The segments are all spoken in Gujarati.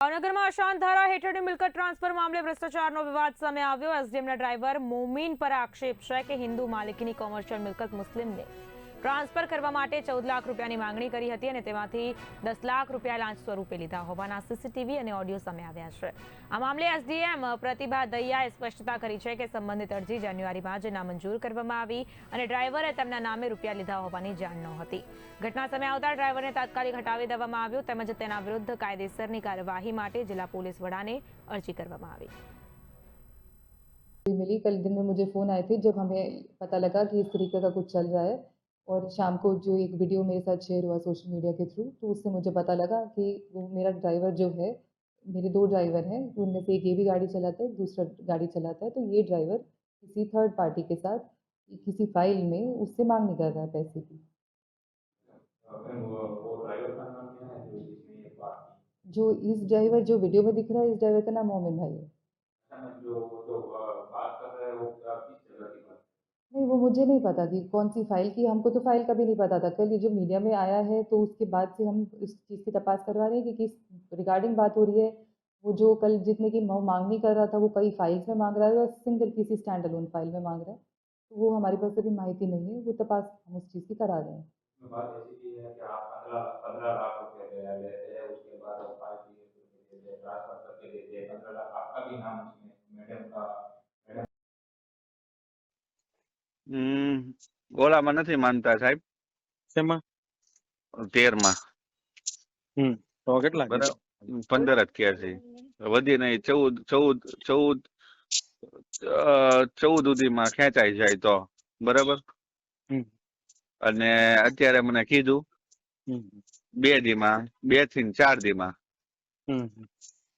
ભાવનગરમાં અશાંત ધારા હેઠળની મિલકત ટ્રાન્સફર મામલે ભ્રષ્ટાચારનો વિવાદ સામે આવ્યો। એસડીએમના ડ્રાઈવર મોમીન પર આક્ષેપ છે કે હિન્દુ માલિકીની કોમર્શિયલ મિલકત મુસ્લિમને ટ્રાન્સફર કરવા માટે 14 લાખ રૂપિયાની માંગણી કરી હતી અને તેમાંથી 10 લાખ રૂપિયા લાંચ સ્વરૂપે લીધા હોવાના સીસીટીવી અને ઓડિયો સામે આવ્યા છે। આ મામલે એસડીએમ પ્રતિભા દહિયાએ સ્પષ્ટતા કરી છે કે સંબંધિત અરજી જાન્યુઆરીમાં જ નામંજૂર કરવામાં આવી અને ડ્રાઈવરે તેમના નામે રૂપિયા લીધા હોવાની જાણ નહોતી। ઘટના સમયે આવતા ડ્રાઈવરને તાત્કાલિક હટાવી દેવામાં આવ્યો તેમજ તેના વિરુદ્ધ કાયદેસરની કાર્યવાહી માટે जिला पुलिस वड़ा ने अर्जी કરવામાં આવી। मिली कल दिन में मुझे फ़ोन आए थे जब हमें पता लगा कि इस तरीके का कुछ चल रहा है और शाम को जो एक वीडियो मेरे साथ शेयर हुआ सोशल मीडिया के थ्रू, तो उससे मुझे पता लगा कि वो मेरा ड्राइवर जो है, मेरे 2 ड्राइवर हैं, उनमें से एक ये भी गाड़ी चलाता है, दूसरा गाड़ी चलाता है। तो ये ड्राइवर किसी थर्ड पार्टी के साथ किसी फाइल में उससे मांगनी कर रहा है पैसे की। वो ड्राइवर का नाम क्या है जो जिसमें ये बात जो इस ड्राइवर जो वीडियो में दिख रहा है, इस ड्राइवर का नाम मोमिन भाई है। जो बात कर रहे हैं वो किस जगह की बात? नहीं, वो मुझे नहीं पता कि कौन सी फाइल की, हमको तो फाइल कभी नहीं पता था। कल ये जो मीडिया में आया है तो उसके बाद से हम इस चीज़ की तपास करवा रहे हैं कि किस रिगार्डिंग बात हो रही है। वो जो कल जितने की मांगनी कर रहा था वो कई फाइल्स में मांग रहा है और सिंगल किसी स्टैंड अलोन फाइल में मांग रहा है। तो वो हमारे पास अभी माहिती नहीं है, वो तपास हम उस चीज़ की करा रहे हैं। बात ऐसी की है कि आप 15 लाख रुपए लेते हैं, उसके बाद आप 5 ट्रांसफर करके देते हैं। 15 लाख आपका भी नाम उसमें मैडम का ઓલામાં નથી માનતા સાહેબ, શેમાં? 13 માં તો કેટલા બરાબર 15 જ કહે છે, વધી નહીં 14 સુધીમાં ખેંચાઈ જાય તો બરાબર। અને અત્યારે મને કીધું 2 દીમાં 2 થી 4 દીમાં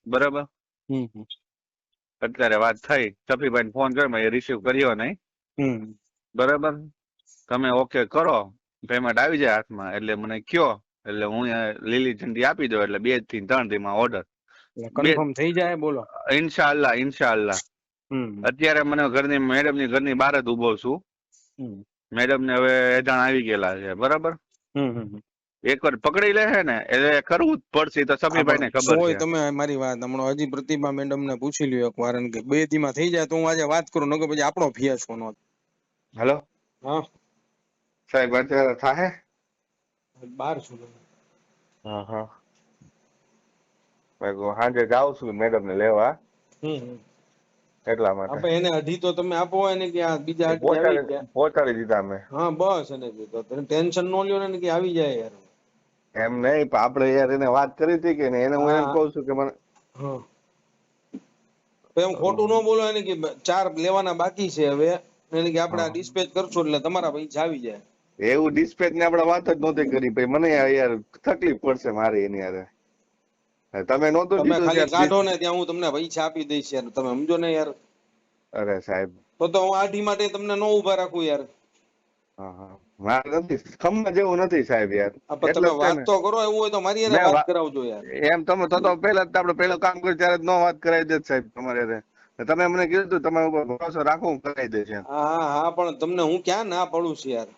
બરાબર। અત્યારે વાત થઈ, સફીભાઈ ફોન કર્યો, મેં રિસીવ કર્યો નહીં બરાબર। તમે ઓકે કરો, પેમેન્ટ આવી જાય હાથમાં એટલે મને કયો, એટલે હું લીલી ઝંડી આપી દઉં એટલે 2 થી 3 દીમાં ઓર્ડર કન્ફર્મ થઈ જાય। બોલો ઇન્શાઅલ્લાહ ઇન્શાઅલ્લાહ। અત્યારે મને ઘરની મેડમ ની ઘરની બહાર જ ઉભો છું। મેડમ ને હવે એજાણ આવી ગયેલા છે બરાબર। એકવાર પકડી લે છે ને એટલે કરવું જ પડશે, તો સમીભાઈ ને ખબર છે। તમે મારી વાત હમણાં હજી પ્રતિભા મેડમ ને પૂછી લ્યો એક વાર કે 2 દીમાં થઈ જાય તો હું આજે વાત કરું, નકર પછી આપણો ફિયાસ્કો નો। હેલો હા સાહેબ, અત્યારે થાહે? 12 છું। હા હા, સાંજે જાઉં છું મેડમ ને લેવા, એટલા માટે આપણે એને અઢી તો તમે આપો હોય ને કે આ બીજા અઢી આવી ગયા, પહોંચાડી દીધા મેં। હા બસ એને કીધું તમે ટેન્શન નો લ્યો ને કે આવી જાય યાર। એમ નહીં, આપણે યાર એને વાત કરી હતી કે એને હું એમ કહું છું કે મને હા એમ ખોટું ન બોલો એને કે 4 લેવાના બાકી છે હવે, એને કે આપણે આ ડિસ્પેચ કરશું એટલે તમારા પૈસા આવી જાય। એવું ડિસ્પેચ ને આપણે વાત જ નહોતી કરી, ભાઈ મને યાર તકલીફ પડશે મારી એની યાર। તમે નહોતું તમે ખાલી કાઢો ને ત્યાં હું તમને પૈસા આપી દઈશ યાર, તમે સમજો ને યાર। અરે સાહેબ, તો હું આઢી માટે તમને ન ઉભા રાખું યાર। મારે નથી, ખમ્મા જેવું નથી સાહેબ યાર। તમે વાત તો કરો, એવું હોય તો મારી એને વાત કરાવજો યાર। એમ તમે તો પહેલા આપણે પહેલું કામ કર્યું ત્યારે જ ન વાત કરાવી દે સાહેબ તમારે। તમે મને કીધું તમારા ઉપર ભરોસો રાખો, હું કરાવી દઈશ। હા હા, પણ તમને હું ક્યાં ના પડું છું યાર।